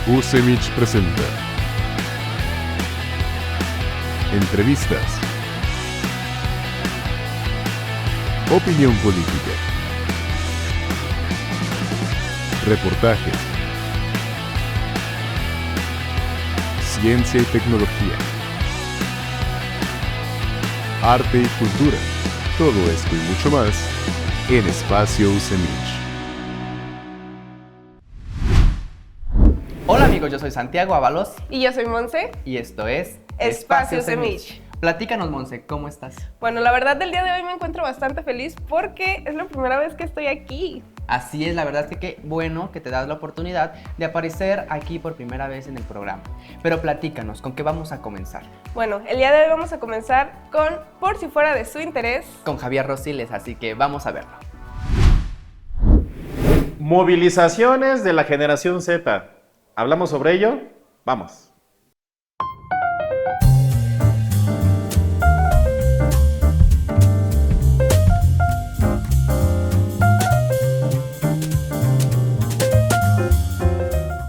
UCEMICH presenta entrevistas, opinión política, reportajes, ciencia y tecnología, arte y cultura, todo esto y mucho más en Espacio UCEMICH. Hola amigos, yo soy Santiago Ábalos Y yo soy Monse. y esto es Espacio UCEMICH. Platícanos, Monse, ¿cómo estás? Bueno, la verdad del día de hoy me encuentro bastante feliz porque es la primera vez que estoy aquí. Así es, la verdad es que qué bueno que te das la oportunidad de aparecer aquí por primera vez en el programa. Pero platícanos, ¿con qué vamos a comenzar? Bueno, el día de hoy vamos a comenzar con Por si fuera de su interés. Con Javier Rosiles, así que vamos a verlo. Movilizaciones de la generación Z. ¿Hablamos sobre ello? Vamos.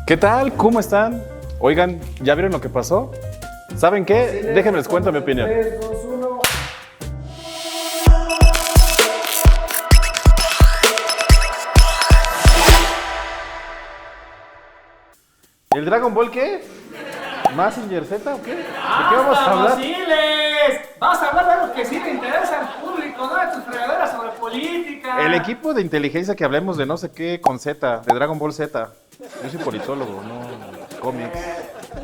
¿Qué tal? ¿Cómo están? Oigan, ¿ya vieron lo que pasó? ¿Saben qué? Déjenme les cuento mi opinión. 3, 2, 1. ¿El Dragon Ball qué? ¿Mazinger Z o qué? ¿De qué vamos a hablar? ¡Rosiles! Vas a hablar de algo que sí le interesa al público, no de tus fregaderas sobre política. El equipo de inteligencia que hablemos de no sé qué con Z, de Dragon Ball Z. Yo soy politólogo, no cómics.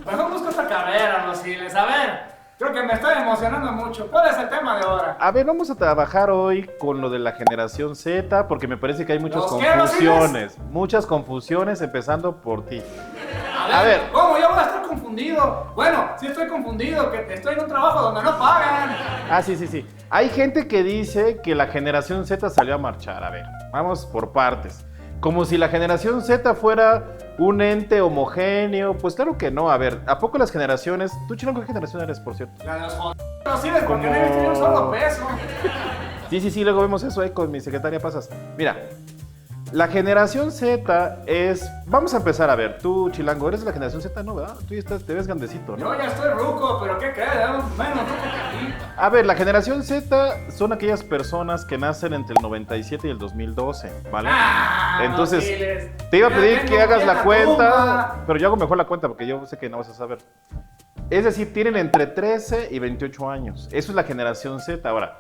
Mejor busca otra carrera, Rosiles. A ver, creo que me estoy emocionando mucho. ¿Cuál es el tema de ahora? A ver, vamos a trabajar hoy con lo de la generación Z porque me parece que hay muchas ¿Los qué, confusiones. Muchas confusiones, empezando por ti. A ver, ver. ¿cómo? Yo voy a estar confundido. Bueno, sí estoy confundido, que estoy en un trabajo donde no pagan. Ah, sí. Hay gente que dice que la generación Z salió a marchar. A ver, vamos por partes. Como si la generación Z fuera un ente homogéneo. Pues claro que no. A ver, ¿a poco las generaciones? ¿Tú, Chino, qué generación eres, por cierto? La de los Rosiles, porque Como- no he visto ni un solo peso. Sí, luego vemos eso ahí con mi secretaria Pasas. Mira, la generación Z es... Vamos a empezar a ver, tú, Chilango, eres de la generación Z, ¿no? ¿Verdad? Tú ya estás, te ves grandecito, ¿no? Yo ya estoy ruco, pero ¿qué crees? Menos ruco que ti. A ver, la generación Z son aquellas personas que nacen entre el 97 y el 2012, ¿vale? Entonces, Rosiles, te iba a ya pedir tengo que hagas bien la cuenta, tumba. pero yo hago mejor la cuenta porque yo sé que no vas a saber. Es decir, tienen entre 13 y 28 años. Eso es la generación Z. Ahora,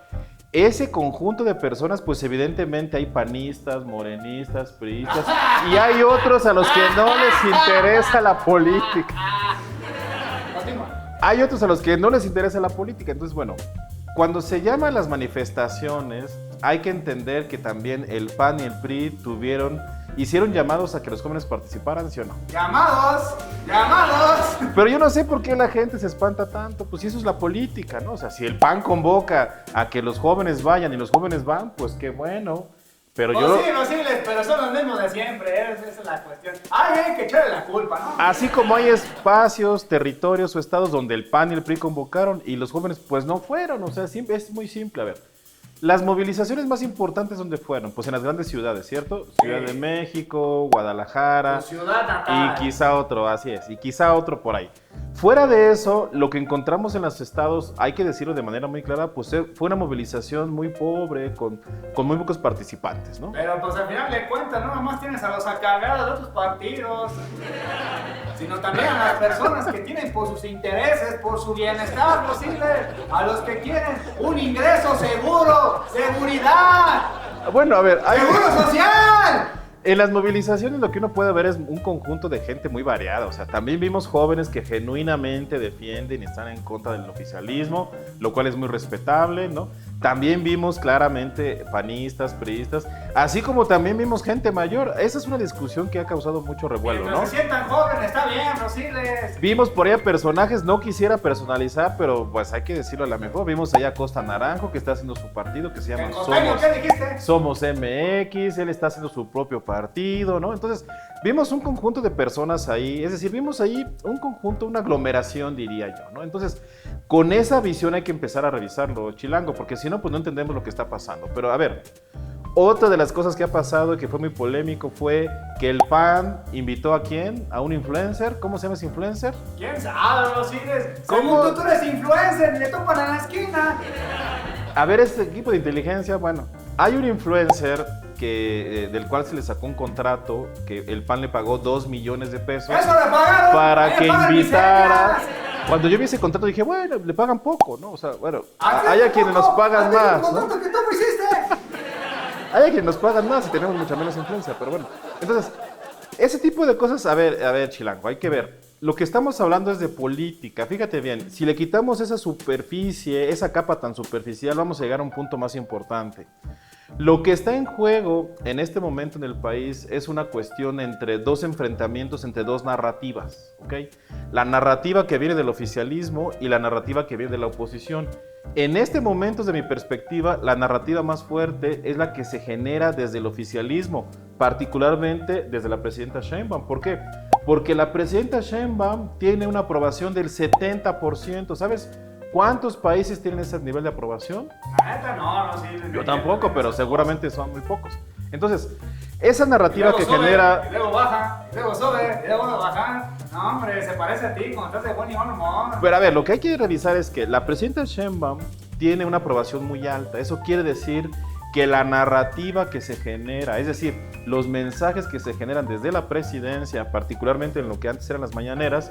ese conjunto de personas, pues evidentemente hay panistas, morenistas, priistas, y hay otros a los que no les interesa la política. Continúa. Hay otros a los que no les interesa la política. Entonces, bueno, cuando se llaman las manifestaciones, hay que entender que también el PAN y el PRI hicieron llamados a que los jóvenes participaran, ¿sí o no? ¡Llamados! Pero yo no sé por qué la gente se espanta tanto, pues si eso es la política, ¿no? O sea, si el PAN convoca a que los jóvenes vayan y los jóvenes van, pues qué bueno. Pero Pues yo... sí, Rosiles, pero son los mismos de siempre, esa es la cuestión. Hay que echarle la culpa, ¿no? Así como hay espacios, territorios o estados donde el PAN y el PRI convocaron y los jóvenes pues no fueron, o sea, es muy simple, a ver. Las movilizaciones más importantes, ¿dónde fueron? Pues en las grandes ciudades, ¿cierto? Ciudad de México, Guadalajara. Tu ciudad Y natal. quizá otro, así es, y quizá otro por ahí. Fuera de eso, lo que encontramos en los estados, hay que decirlo de manera muy clara, pues fue una movilización muy pobre, con muy pocos participantes, ¿no? Pero pues al final de cuentas, no nomás tienes a los acarreados de otros partidos, sino también a las personas que tienen por sus intereses, por su bienestar, Rosiles, a los que quieren un ingreso seguro, seguridad, Bueno, a ver, seguro social. en las movilizaciones lo que uno puede ver es un conjunto de gente muy variada. O sea, también vimos jóvenes que genuinamente defienden y están en contra del oficialismo, lo cual es muy respetable, ¿no? También vimos claramente panistas, priistas, así como también vimos gente mayor. Esa es una discusión que ha causado mucho revuelo, Mientras ¿no? se sientan jóvenes, está bien, Rosiles. Vimos por ahí a personajes, no quisiera personalizar, pero pues hay que decirlo a la mejor. Vimos allá a Costa Naranjo, que está haciendo su partido, que se llama ¿El costeño qué dijiste? Somos MX, él está haciendo su propio partido, ¿no? Entonces, vimos un conjunto de personas ahí, es decir, vimos ahí un conjunto, una aglomeración, diría yo, ¿no? Entonces, con esa visión hay que empezar a revisarlo, Chilango, porque si no, pues no entendemos lo que está pasando. Pero a ver, Otra de las cosas que ha pasado y que fue muy polémico fue que el PAN invitó ¿a quién? A un influencer. ¿Cómo se llama ese influencer? ¿Quién sabe, Rosiles? ¿Cómo? Según tú eres influencer, le topan en la esquina. A ver, este equipo de inteligencia, bueno, hay un influencer del cual se le sacó un contrato que el PAN le pagó 2 millones de pesos ¡Eso le pagaron! para que pagan invitara. miserias! Cuando yo vi ese contrato dije, bueno, le pagan poco, ¿no? O sea, bueno, ¡Así hay a es quienes poco! nos pagan ¡Así es el más, ¿no? contrato que tú me hiciste! Hay a quienes nos pagan más y tenemos mucha menos influencia, pero bueno. Entonces, ese tipo de cosas, a ver, Chilango, hay que ver. Lo que estamos hablando es de política. Fíjate bien, si le quitamos esa superficie, esa capa tan superficial, vamos a llegar a un punto más importante. Lo que está en juego en este momento en el país es una cuestión entre dos enfrentamientos, entre dos narrativas, ¿ok? La narrativa que viene del oficialismo y la narrativa que viene de la oposición. En este momento, desde mi perspectiva, la narrativa más fuerte es la que se genera desde el oficialismo, particularmente desde la presidenta Sheinbaum. ¿Por qué? Porque la presidenta Sheinbaum tiene una aprobación del 70%, ¿sabes? ¿Cuántos países tienen ese nivel de aprobación? La neta no, Rosiles. Yo tampoco, pero seguramente son muy pocos. Entonces, esa narrativa que sube, genera... Y luego baja, y luego sube, y luego vuelve a bajar. No, hombre, se parece a ti cuando estás de buen y mal humor. Pero a ver, lo que hay que revisar es que la presidenta Sheinbaum tiene una aprobación muy alta. Eso quiere decir que la narrativa que se genera, es decir, los mensajes que se generan desde la presidencia, particularmente en lo que antes eran las mañaneras,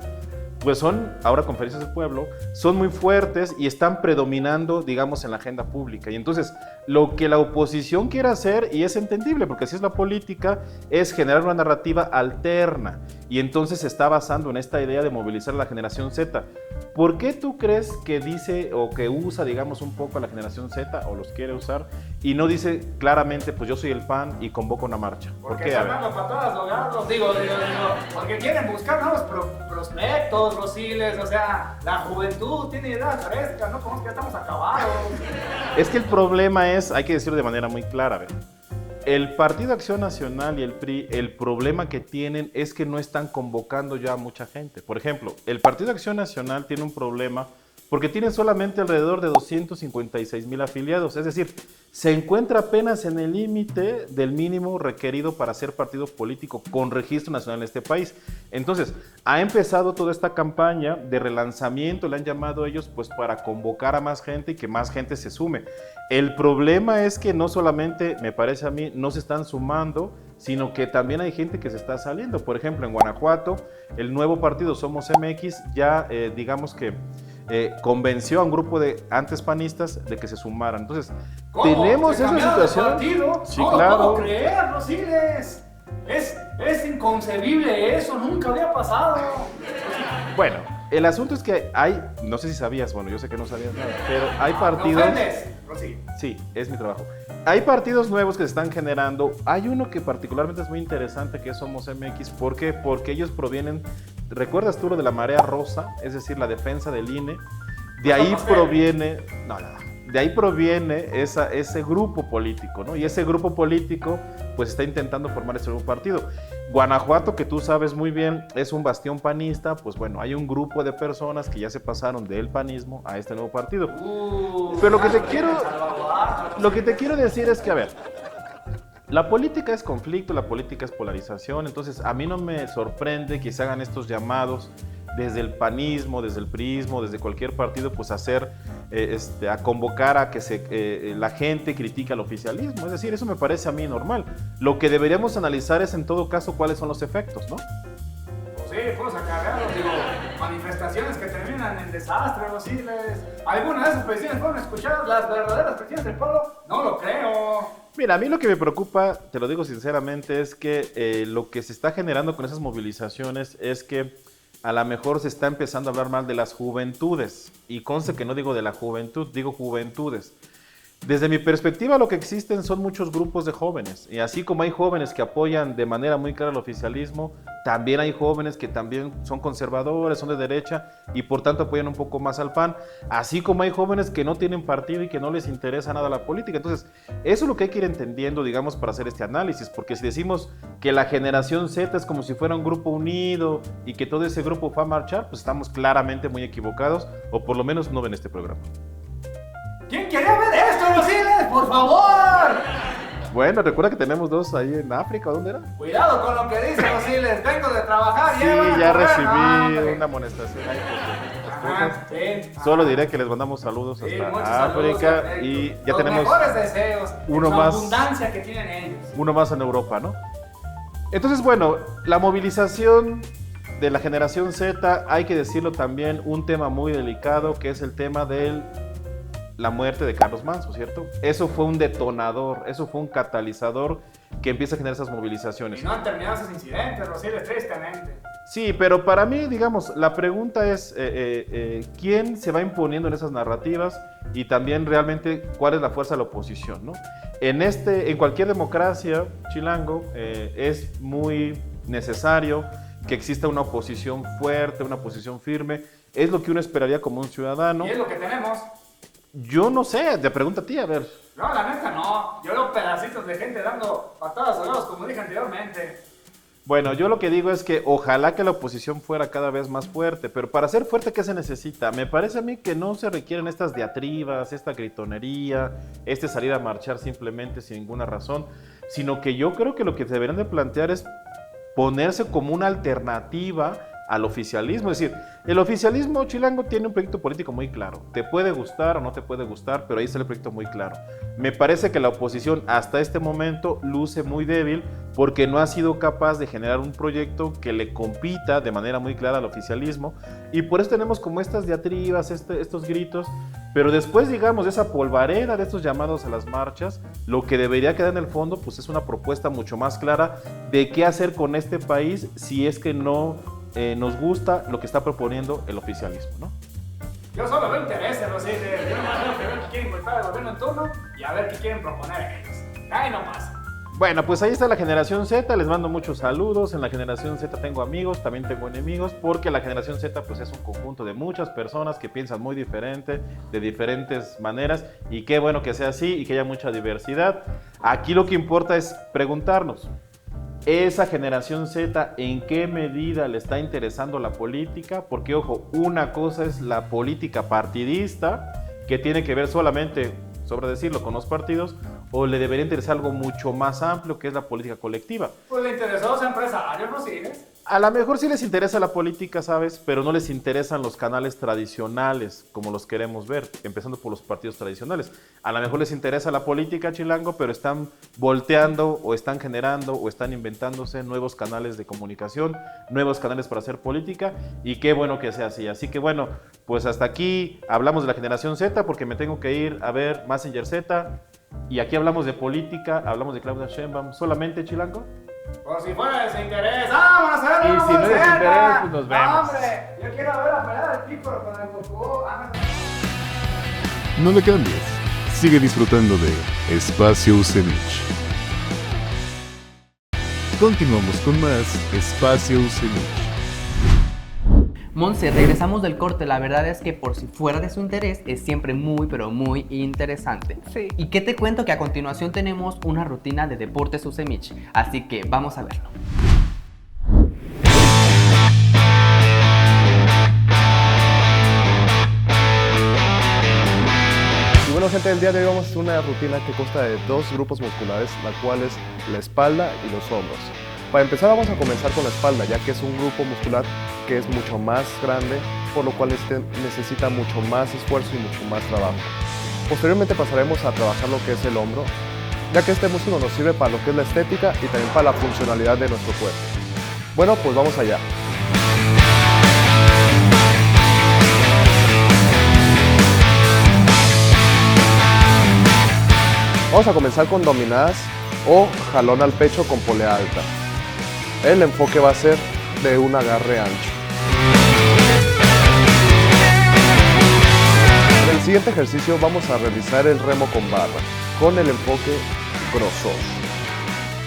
pues son, ahora conferencias del pueblo, son muy fuertes y están predominando, digamos, en la agenda pública. Y entonces, lo que la oposición quiere hacer, y es entendible, porque así es la política, es generar una narrativa alterna. Y entonces se está basando en esta idea de movilizar a la generación Z. ¿Por qué tú crees que dice o que usa, digamos, un poco a la generación Z, o los quiere usar, y no dice claramente, pues yo soy el PAN y convoco una marcha? ¿Por Porque qué? A están ver. dando patadas ahogados, digo, porque quieren buscar nuevos prospectos, Rosiles, o sea, la juventud tiene ideas frescas, no como que ya estamos acabados. Es que el problema es, hay que decirlo de manera muy clara, a ver, el Partido Acción Nacional y el PRI, el problema que tienen es que no están convocando ya a mucha gente. Por ejemplo, el Partido Acción Nacional tiene un problema porque tiene solamente alrededor de 256,000 afiliados, es decir, se encuentra apenas en el límite del mínimo requerido para ser partido político con registro nacional en este país. Entonces, ha empezado toda esta campaña de relanzamiento, le han llamado ellos, pues para convocar a más gente y que más gente se sume. El problema es que no solamente, me parece a mí, no se están sumando, sino que también hay gente que se está saliendo. Por ejemplo, en Guanajuato, el nuevo partido Somos MX ya, digamos que, convenció a un grupo de antes panistas de que se sumaran. Entonces, ¿Cómo? tenemos ¿Se esa cambiaron de situación. partido? Sí, No claro. lo puedo creer, Rosiles. Es inconcebible eso, nunca había pasado. Bueno, el asunto es que hay, no sé si sabías, bueno, yo sé que no sabías nada, pero hay Me partidos... ofendes, Rosy. Sí, es mi trabajo. Hay partidos nuevos que se están generando. Hay uno que particularmente es muy interesante, que es Somos MX. ¿Por qué? Porque ellos provienen, ¿recuerdas tú lo de la marea rosa? Es decir, la defensa del INE. De ahí proviene, de ahí proviene ese grupo político, ¿no? Y ese grupo político, pues está intentando formar ese nuevo partido. Guanajuato, que tú sabes muy bien, es un bastión panista, pues bueno, hay un grupo de personas que ya se pasaron del panismo a este nuevo partido. Pero lo que te quiero decir es que, a ver, la política es conflicto, la política es polarización, entonces a mí no me sorprende que se hagan estos llamados desde el panismo, desde el priismo, desde cualquier partido, pues a convocar a que la gente critique al oficialismo. Es decir, eso me parece a mí normal. Lo que deberíamos analizar es en todo caso cuáles son los efectos, ¿no? Pues sí, fuimos acarreados, digo, manifestaciones que terminan en desastre, Rosiles. ¿Algunas de esas peticiones fueron escuchadas, las verdaderas peticiones del pueblo? No lo creo. Mira, a mí lo que me preocupa, te lo digo sinceramente, es que lo que se está generando con esas movilizaciones es que a lo mejor se está empezando a hablar mal de las juventudes. Y conste que no digo de la juventud, digo juventudes. Desde mi perspectiva, lo que existen son muchos grupos de jóvenes. Y así como hay jóvenes que apoyan de manera muy clara el oficialismo, también hay jóvenes que también son conservadores, son de derecha y por tanto apoyan un poco más al PAN. Así como hay jóvenes que no tienen partido y que no les interesa nada la política. Entonces, eso es lo que hay que ir entendiendo, digamos, para hacer este análisis. Porque si decimos que la generación Z es como si fuera un grupo unido y que todo ese grupo fue a marchar, pues estamos claramente muy equivocados, o por lo menos no ven este programa. ¿Quién quería ver esto, Rosiles? ¡Por favor! Bueno, recuerda que tenemos 2 ahí en África, ¿dónde era? Cuidado con lo que dicen, Osiles. Vengo de trabajar. Sí, van a ya correr, recibí hombre. una amonestación ahí por las Ajá, cosas. sí. Solo diré que les mandamos saludos Sí, hasta muchos África saludos, perfecto. y ya Los tenemos mejores deseos. uno la más. abundancia que tienen ellos. uno más en Europa, ¿no? Entonces, bueno, la movilización de la generación Z, hay que decirlo también, un tema muy delicado, que es el tema de la muerte de Carlos Manso, ¿cierto? Eso fue un detonador, eso fue un catalizador que empieza a generar esas movilizaciones. Y no han terminado esos incidentes, Rosiles, tristemente. Sí, pero para mí, digamos, la pregunta es ¿quién se va imponiendo en esas narrativas? Y también realmente cuál es la fuerza de la oposición, ¿no? En cualquier democracia, Chilango, es muy necesario que exista una oposición fuerte, una oposición firme. Es lo que uno esperaría como un ciudadano. Y es lo que tenemos. Yo no sé, te pregunto a ti, a ver. No, la neta no. Yo veo pedacitos de gente dando patadas a lados, como dije anteriormente. Bueno, yo lo que digo es que ojalá que la oposición fuera cada vez más fuerte, pero para ser fuerte, ¿qué se necesita? Me parece a mí que no se requieren estas diatribas, esta gritonería, salir a marchar simplemente sin ninguna razón, sino que yo creo que lo que deberían de plantear es ponerse como una alternativa al oficialismo. Es decir, el oficialismo chilango tiene un proyecto político muy claro. Te puede gustar o no te puede gustar, pero ahí está el proyecto muy claro. Me parece que la oposición hasta este momento luce muy débil porque no ha sido capaz de generar un proyecto que le compita de manera muy clara al oficialismo, y por eso tenemos como estas diatribas, estos gritos, pero después, digamos, de esa polvareda, de estos llamados a las marchas, lo que debería quedar en el fondo pues es una propuesta mucho más clara de qué hacer con este país si es que no nos gusta lo que está proponiendo el oficialismo, ¿no? Yo solo veo intereses, Rosiles. Yo nomás veo que ven que quieren golpear al gobierno en turno y a ver qué quieren proponer ellos. Ahí nomás. Bueno, pues ahí está la generación Z, les mando muchos saludos. En la generación Z tengo amigos, también tengo enemigos, porque la generación Z pues es un conjunto de muchas personas que piensan muy diferente, de diferentes maneras, y qué bueno que sea así y que haya mucha diversidad. Aquí lo que importa es preguntarnos, ¿esa generación Z en qué medida le está interesando la política? Porque, ojo, una cosa es la política partidista, que tiene que ver solamente, sobre decirlo, con los partidos, o le debería interesar algo mucho más amplio, que es la política colectiva. Pues le interesó a los empresarios, Rosiles. A lo mejor sí les interesa la política, ¿sabes? Pero no les interesan los canales tradicionales como los queremos ver, empezando por los partidos tradicionales. A lo mejor les interesa la política, Chilango, pero están volteando o están generando o están inventándose nuevos canales de comunicación, nuevos canales para hacer política, y qué bueno que sea así. Así que bueno, pues hasta aquí hablamos de la generación Z, porque me tengo que ir a ver Messenger Z, y aquí hablamos de política, hablamos de Claudia Sheinbaum, solamente, Chilango. Por si fuera de su interés. ¡Vámonos a ver! Y si no es de su interés, pues nos vemos. ¡Hombre! Yo quiero ver la pelea del Pícoro con el Goku. No le cambies. Sigue disfrutando de Espacio Usemich. Continuamos con más Espacio Usemich. Monse, regresamos del corte. La verdad es que por si fuera de su interés es siempre muy, pero muy interesante. Sí. ¿Y qué te cuento? Que a continuación tenemos una rutina de Deportes Usemich, así que vamos a verlo. Y bueno, gente, el día de hoy vamos a hacer una rutina que consta de 2 grupos musculares, la cual es la espalda y los hombros. Para empezar vamos a comenzar con la espalda, ya que es un grupo muscular que es mucho más grande, por lo cual necesita mucho más esfuerzo y mucho más trabajo. Posteriormente pasaremos a trabajar lo que es el hombro, ya que este músculo nos sirve para lo que es la estética y también para la funcionalidad de nuestro cuerpo. Bueno, pues vamos allá. Vamos a comenzar con dominadas o jalón al pecho con polea alta. El enfoque va a ser de un agarre ancho. En el siguiente ejercicio vamos a realizar el remo con barra, con el enfoque grosor.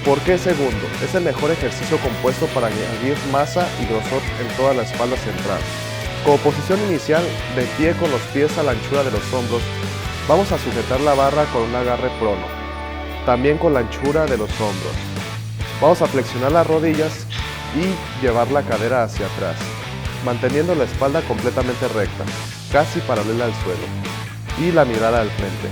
¿Por qué segundo? Es el mejor ejercicio compuesto para añadir masa y grosor en toda la espalda central. Como posición inicial, de pie con los pies a la anchura de los hombros, vamos a sujetar la barra con un agarre prono, también con la anchura de los hombros. Vamos a flexionar las rodillas y llevar la cadera hacia atrás, manteniendo la espalda completamente recta, casi paralela al suelo, y la mirada al frente.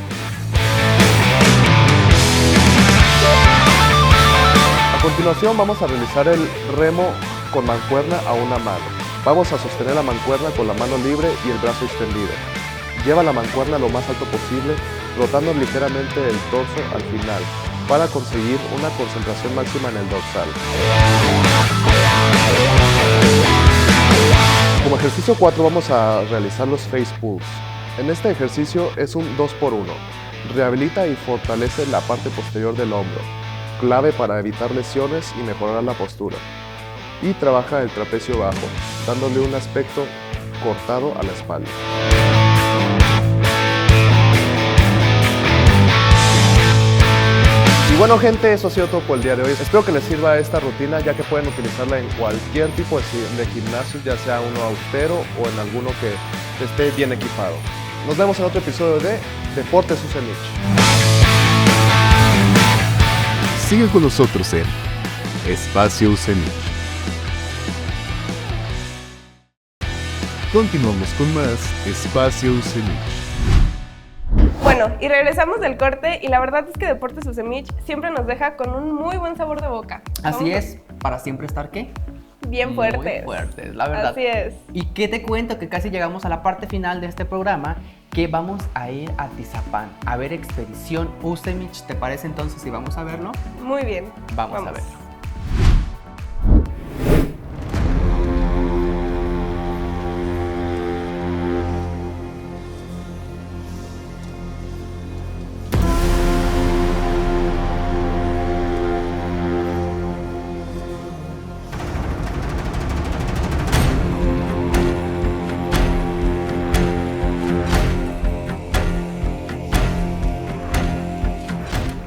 continuación vamos a realizar el remo con mancuerna a una mano. Vamos a sostener la mancuerna con la mano libre y el brazo extendido. Lleva la mancuerna lo más alto posible, rotando ligeramente el torso al final, para conseguir una concentración máxima en el dorsal. Como ejercicio 4 vamos a realizar los face pulls. En este ejercicio es un 2x1. Rehabilita y fortalece la parte posterior del hombro, clave para evitar lesiones y mejorar la postura. Y trabaja el trapecio bajo, dándole un aspecto cortado a la espalda. Y bueno gente, eso ha sido todo por el día de hoy. Espero que les sirva esta rutina, ya que pueden utilizarla en cualquier tipo de gimnasio, ya sea uno austero o en alguno que esté bien equipado. Nos vemos en otro episodio de Deportes UCEMICH. Sigue con nosotros en Espacio UCEMICH. Continuamos con más Espacio UCEMICH. Bueno, y regresamos del corte y la verdad es que Deportes UCEMICH siempre nos deja con un muy buen sabor de boca. Así es, para siempre estar, ¿qué? Bien fuertes. Muy fuertes, la verdad. Así es. ¿Y qué te cuento? Que casi llegamos a la parte final de este programa, que vamos a ir a Tizapán a ver Expedición UCEMICH. ¿Te parece entonces si vamos a verlo? Muy bien. Vamos a verlo.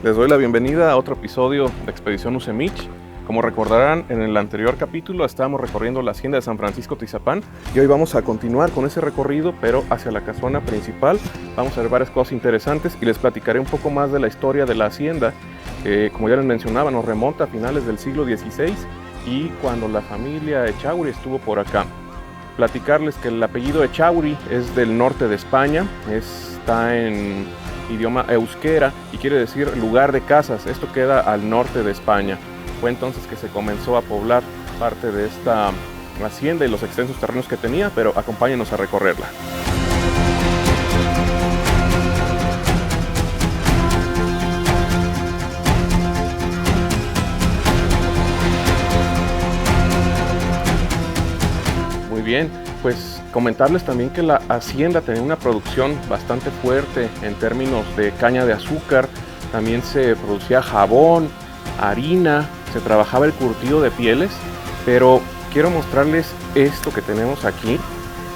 Les doy la bienvenida a otro episodio de Expedición UCEMICH. Como recordarán, en el anterior capítulo estábamos recorriendo la hacienda de San Francisco Tizapán y hoy vamos a continuar con ese recorrido, pero hacia la casona principal. Vamos a ver varias cosas interesantes y les platicaré un poco más de la historia de la hacienda, que como ya les mencionaba, nos remonta a finales del siglo XVI y cuando la familia Echauri estuvo por acá. Platicarles que el apellido Echauri es del norte de España, está en idioma euskera y quiere decir lugar de casas. Esto queda al norte de España. Fue entonces que se comenzó a poblar parte de esta hacienda y los extensos terrenos que tenía, pero acompáñenos a recorrerla. Muy bien, pues comentarles también que la hacienda tenía una producción bastante fuerte en términos de caña de azúcar. También se producía jabón, harina, se trabajaba el curtido de pieles, pero quiero mostrarles esto que tenemos aquí,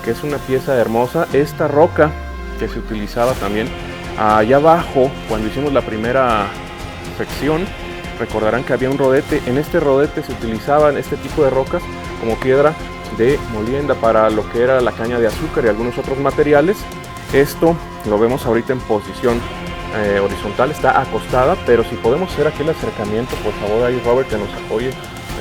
que es una pieza hermosa. Esta roca que se utilizaba también allá abajo cuando hicimos la primera sección, recordarán que había un rodete. En este rodete se utilizaban este tipo de rocas como piedra de molienda para lo que era la caña de azúcar y algunos otros materiales. Esto lo vemos ahorita en posición horizontal, está acostada, pero si podemos hacer aquí el acercamiento, por favor, ahí Robert, que nos apoye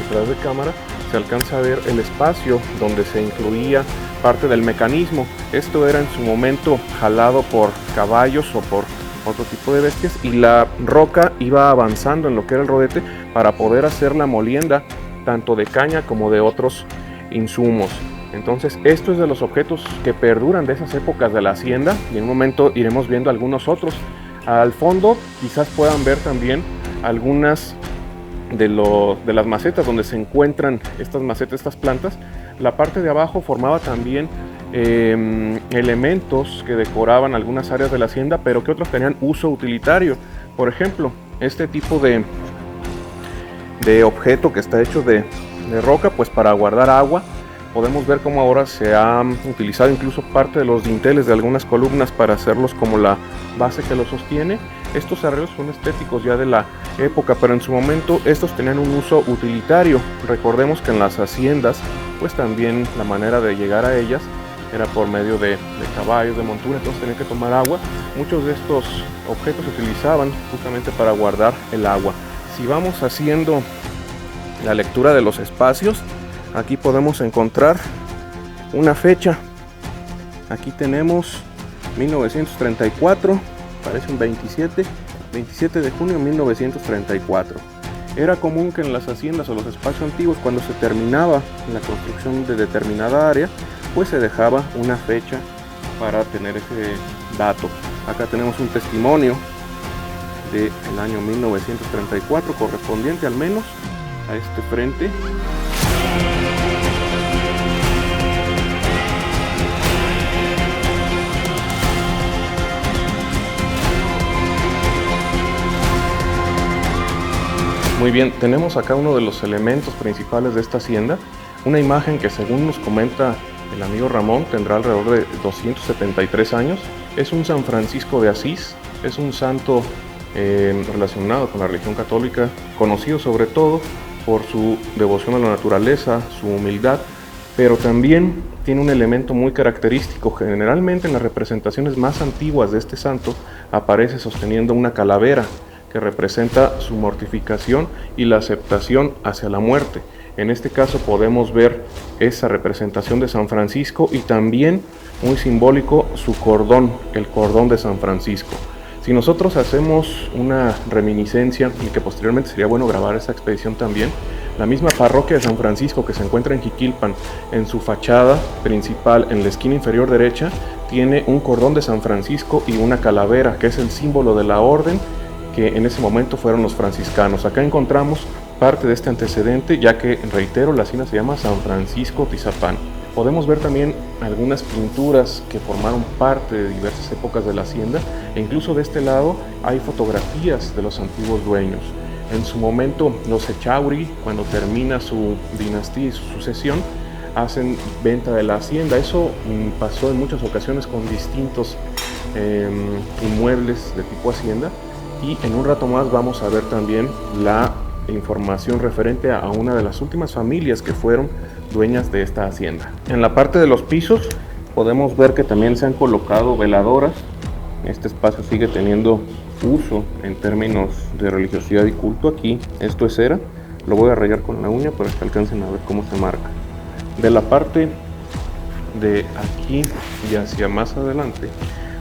detrás de cámara, se alcanza a ver el espacio donde se incluía parte del mecanismo. Esto era en su momento jalado por caballos o por otro tipo de bestias y la roca iba avanzando en lo que era el rodete para poder hacer la molienda tanto de caña como de otros insumos. Entonces esto es de los objetos que perduran de esas épocas de la hacienda y en un momento iremos viendo algunos otros. Al fondo quizás puedan ver también algunas de las macetas donde se encuentran estas macetas, estas plantas. La parte de abajo formaba también elementos que decoraban algunas áreas de la hacienda, pero que otros tenían uso utilitario. Por ejemplo, este tipo de objeto que está hecho de roca, pues para guardar agua. Podemos ver cómo ahora se ha utilizado incluso parte de los dinteles de algunas columnas para hacerlos como la base que lo sostiene. Estos arreglos son estéticos ya de la época, pero en su momento estos tenían un uso utilitario. Recordemos que en las haciendas, pues también la manera de llegar a ellas era por medio de caballos, de montura, entonces tenían que tomar agua. Muchos de estos objetos se utilizaban justamente para guardar el agua. Si vamos haciendo la lectura de los espacios, aquí podemos encontrar una fecha. Aquí tenemos 1934, parece un 27 de junio de 1934. Era común que en las haciendas o los espacios antiguos, cuando se terminaba la construcción de determinada área, pues se dejaba una fecha para tener ese dato. Acá tenemos un testimonio del año 1934, correspondiente al menos a este frente. Muy bien, tenemos acá uno de los elementos principales de esta hacienda, una imagen que, según nos comenta el amigo Ramón, tendrá alrededor de 273 años. Es un San Francisco de Asís, es un santo relacionado con la religión católica, conocido sobre todo por su devoción a la naturaleza, su humildad, pero también tiene un elemento muy característico. Generalmente en las representaciones más antiguas de este santo aparece sosteniendo una calavera que representa su mortificación y la aceptación hacia la muerte. En este caso podemos ver esa representación de San Francisco y también, muy simbólico, su cordón, el cordón de San Francisco. Si nosotros hacemos una reminiscencia, y que posteriormente sería bueno grabar esa expedición también, la misma parroquia de San Francisco que se encuentra en Jiquilpan, en su fachada principal, en la esquina inferior derecha, tiene un cordón de San Francisco y una calavera, que es el símbolo de la orden que en ese momento fueron los franciscanos. Acá encontramos parte de este antecedente, ya que, reitero, la hacienda se llama San Francisco Tizapán. Podemos ver también algunas pinturas que formaron parte de diversas épocas de la hacienda, e incluso de este lado hay fotografías de los antiguos dueños. En su momento, los Echauri, cuando termina su dinastía y su sucesión, hacen venta de la hacienda. Eso pasó en muchas ocasiones con distintos inmuebles de tipo hacienda. Y en un rato más vamos a ver también la información referente a una de las últimas familias que fueron dueñas de esta hacienda. En la parte de los pisos podemos ver que también se han colocado veladoras. Este espacio sigue teniendo uso en términos de religiosidad y culto. Aquí esto es cera, lo voy a rayar con la uña para que alcancen a ver cómo se marca. De la parte de aquí y hacia más adelante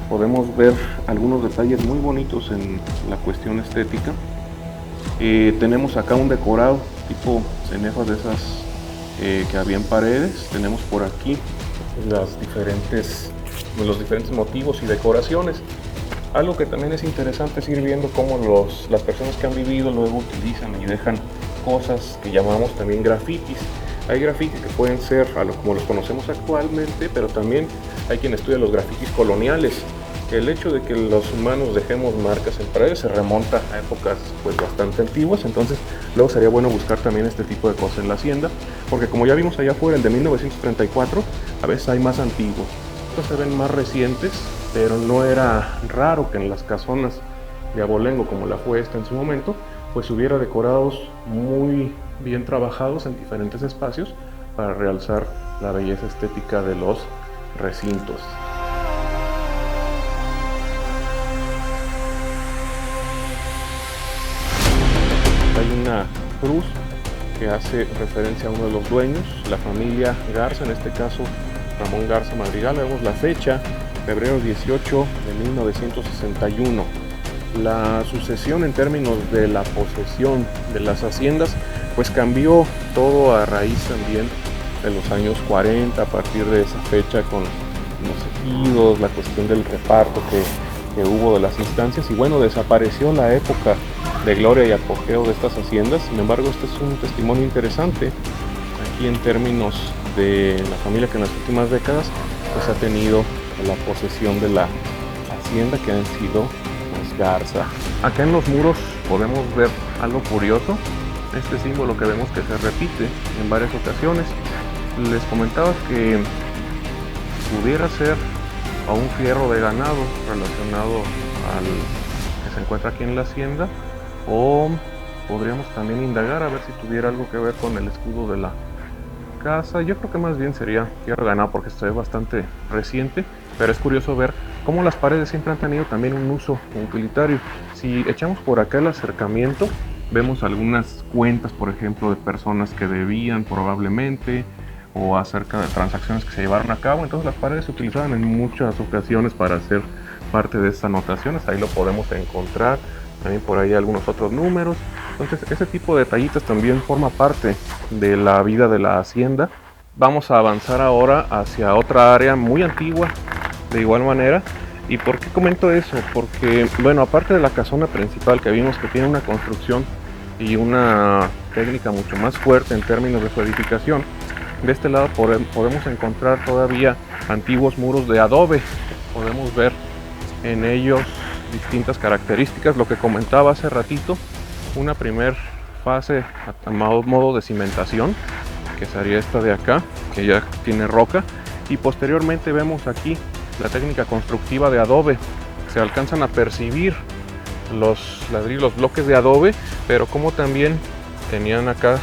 podemos ver algunos detalles muy bonitos en la cuestión estética. Tenemos acá un decorado tipo cenefas de esas que había en paredes. Tenemos por aquí los diferentes motivos y decoraciones. Algo que también es interesante es ir viendo cómo las personas que han vivido luego utilizan y dejan cosas que llamamos también grafitis. Hay grafitis que pueden ser como los conocemos actualmente, pero también hay quien estudia los grafitis coloniales. El hecho de que los humanos dejemos marcas en paredes se remonta a épocas pues bastante antiguas, entonces luego sería bueno buscar también este tipo de cosas en la hacienda, porque como ya vimos allá afuera, el de 1934, a veces hay más antiguos. Estos se ven más recientes, pero no era raro que en las casonas de abolengo, como la fue esta en su momento, pues hubiera decorados muy bien trabajados en diferentes espacios para realzar la belleza estética de los recintos. Hay una cruz que hace referencia a uno de los dueños, la familia Garza, en este caso Ramón Garza Madrigal. Vemos la fecha, febrero 18 de 1961. La sucesión en términos de la posesión de las haciendas pues cambió todo a raíz también de los años 40, a partir de esa fecha con los ejidos, la cuestión del reparto que hubo de las instancias, y bueno, desapareció la época de gloria y apogeo de estas haciendas. Sin embargo, este es un testimonio interesante aquí en términos de la familia que en las últimas décadas pues ha tenido la posesión de la hacienda, que han sido los Garza. Acá en los muros podemos ver algo curioso, este símbolo que vemos que se repite en varias ocasiones. Les comentaba que pudiera ser a un fierro de ganado relacionado al que se encuentra aquí en la hacienda, o podríamos también indagar a ver si tuviera algo que ver con el escudo de la casa. Yo creo que más bien sería fierro de ganado porque esto es bastante reciente, pero es curioso ver cómo las paredes siempre han tenido también un uso utilitario. Si echamos por acá el acercamiento, vemos algunas cuentas, por ejemplo, de personas que debían probablemente, o acerca de transacciones que se llevaron a cabo. Entonces las paredes se utilizaban en muchas ocasiones para hacer parte de estas anotaciones. Ahí lo podemos encontrar, también por ahí algunos otros números. Entonces ese tipo de detallitos también forma parte de la vida de la hacienda. Vamos a avanzar ahora hacia otra área muy antigua de igual manera. ¿Y por qué comento eso? Porque, bueno, aparte de la casona principal que vimos que tiene una construcción y una técnica mucho más fuerte en términos de su edificación, de este lado podemos encontrar todavía antiguos muros de adobe. Podemos ver en ellos distintas características, lo que comentaba hace ratito, una primer fase a modo de cimentación, que sería esta de acá, que ya tiene roca, y posteriormente vemos aquí la técnica constructiva de adobe. Se alcanzan a percibir los ladrillos, los bloques de adobe, pero como también tenían acá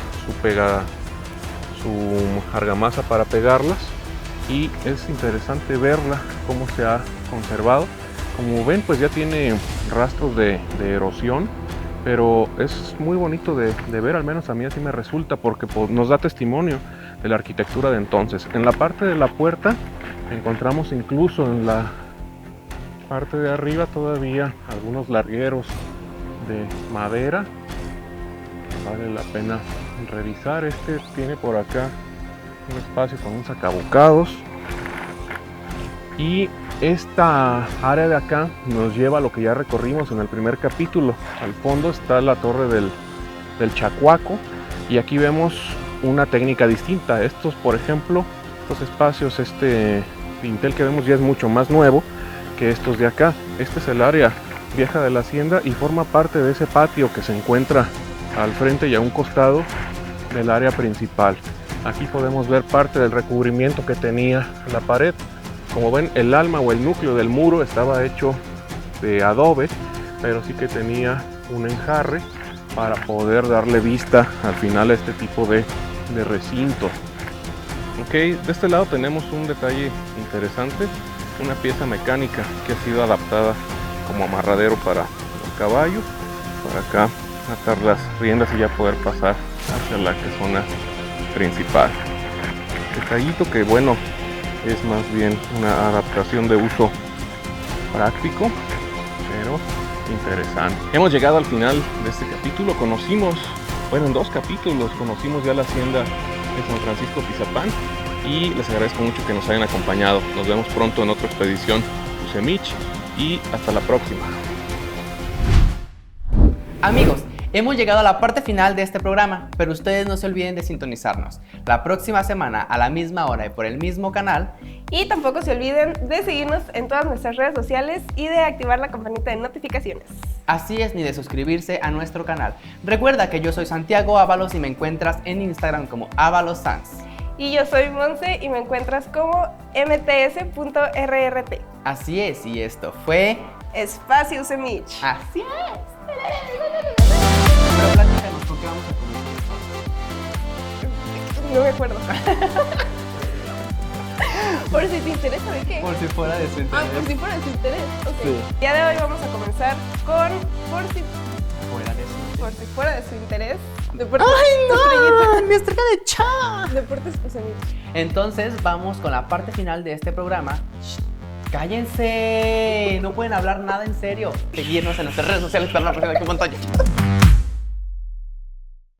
su argamasa para pegarlas, y es interesante verla cómo se ha conservado. Como ven, pues ya tiene rastros de erosión, pero es muy bonito de ver, al menos a mí así me resulta, porque pues, nos da testimonio de la arquitectura de entonces. En la parte de la puerta encontramos incluso en la parte de arriba todavía algunos largueros de madera. Vale la pena revisar. Este tiene por acá un espacio con un sacabocados, y esta área de acá nos lleva a lo que ya recorrimos en el primer capítulo. Al fondo está la torre del Chacuaco, y aquí vemos una técnica distinta. Estos, por ejemplo, estos espacios, este dintel que vemos ya es mucho más nuevo que estos de acá. Este es el área vieja de la hacienda y forma parte de ese patio que se encuentra al frente y a un costado del área principal. Aquí podemos ver parte del recubrimiento que tenía la pared. Como ven, el alma o el núcleo del muro estaba hecho de adobe, pero sí que tenía un enjarre para poder darle vista al final a este tipo de recinto. Ok, de este lado tenemos un detalle interesante, una pieza mecánica que ha sido adaptada como amarradero para el caballo, para acá atar las riendas y ya poder pasar hacia la casona principal. Detallito que, bueno, es más bien una adaptación de uso práctico, pero interesante. Hemos llegado al final de este capítulo. Conocimos, bueno, en 2 capítulos conocimos ya la hacienda de San Francisco Tizapán, y les agradezco mucho que nos hayan acompañado. Nos vemos pronto en otra expedición Usemich, y hasta la próxima. Amigos, hemos llegado a la parte final de este programa, pero ustedes no se olviden de sintonizarnos la próxima semana a la misma hora y por el mismo canal. Y tampoco se olviden de seguirnos en todas nuestras redes sociales y de activar la campanita de notificaciones. Así es, ni de suscribirse a nuestro canal. Recuerda que yo soy Santiago Ábalos y me encuentras en Instagram como AvalosSans. Y yo soy Monse y me encuentras como mts.rrt. Así es, y esto fue Espacio Usemich. Así es. Pero platícanos, ¿por qué vamos a comer? No me acuerdo. Por si te interesa, ¿de qué? Por si fuera de su interés. Por si fuera de su interés. Ok. Sí. El día de hoy vamos a comenzar con Fuera de su por si fuera de su interés. Deportes. ¡Ay, no! Estrellita. ¡Mi estrella de Chava! Deportes Usemich. Entonces vamos con la parte final de este programa. ¡Shh! ¡Cállense! No pueden hablar nada en serio. Seguirnos en nuestras redes sociales para la próxima pantalla.